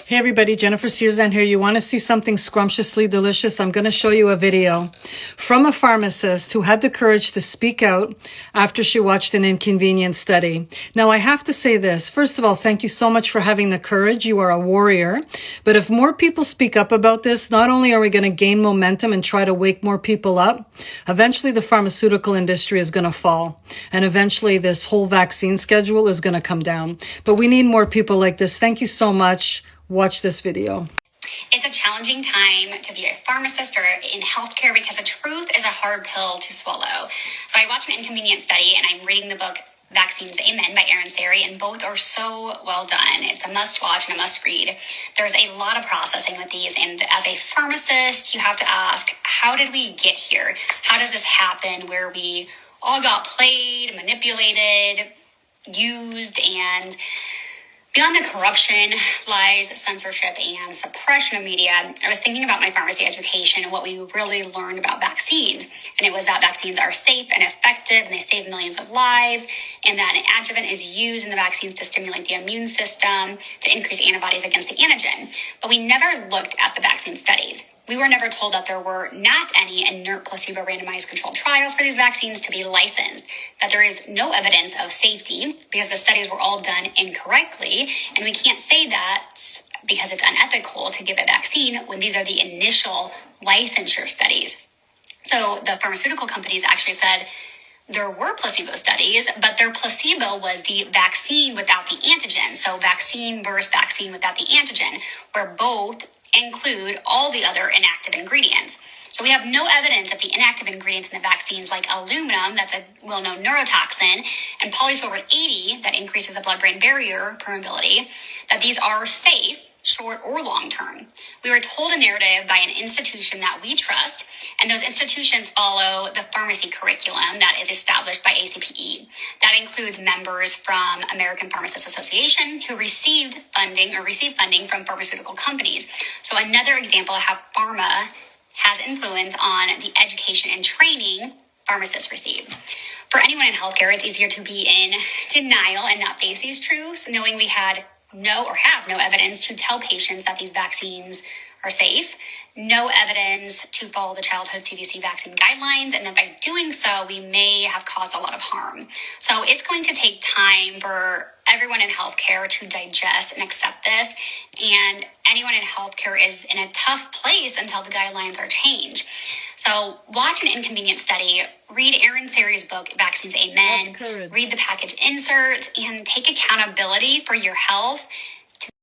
Hey everybody, Jennifer Searzan here. You want to see something scrumptiously delicious? I'm going to show you a video from a pharmacist who had the courage to speak out after she watched an inconvenient study. Now, I have to say this. First of all, thank you so much for having the courage. You are a warrior. But if more people speak up about this, not only are we going to gain momentum and try to wake more people up, eventually the pharmaceutical industry is going to fall. And eventually this whole vaccine schedule is going to come down. But we need more people like this. Thank you so much. Watch this video. It's a challenging time to be a pharmacist or in healthcare because the truth is a hard pill to swallow. So I watched an inconvenient study and I'm reading the book Vaccines Amen by Erin Sari, and both are so well done. It's a must watch and a must read. There's a lot of processing with these, and as a pharmacist, you have to ask, how did we get here? How does this happen where we all got played, manipulated, used, and beyond the corruption, lies, censorship, and suppression of media, I was thinking about my pharmacy education and what we really learned about vaccines. And it was that vaccines are safe and effective and they save millions of lives, and that an adjuvant is used in the vaccines to stimulate the immune system to increase antibodies against the antigen. But we never looked at the vaccine studies. We were never told that there were not any inert placebo randomized controlled trials for these vaccines to be licensed, that there is no evidence of safety because the studies were all done incorrectly. And we can't say that because it's unethical to give a vaccine when these are the initial licensure studies. So the pharmaceutical companies actually said there were placebo studies, but their placebo was the vaccine without the antigen. So vaccine versus vaccine without the antigen, where both include all the other inactive ingredients. So we have no evidence of the inactive ingredients in the vaccines like aluminum, that's a well-known neurotoxin, and polysorbate 80 that increases the blood-brain barrier permeability, that these are safe, short or long term. We were told a narrative by an institution that we trust, and those institutions follow the pharmacy curriculum that is established by ACPE. That includes members from American Pharmacists Association who receive funding from pharmaceutical companies. So another example of how pharma has influence on the education and training pharmacists receive. For anyone in healthcare, it's easier to be in denial and not face these truths, knowing we have no evidence to tell patients that these vaccines are safe, no evidence to follow the childhood CDC vaccine guidelines, and that by doing so, we may have caused a lot of harm. So it's going to take time for everyone in healthcare to digest and accept this, and anyone in healthcare is in a tough place until the guidelines are changed. So watch an inconvenient study, read Erin Sari's book, Vaccines Amen, read the package inserts, and take accountability for your health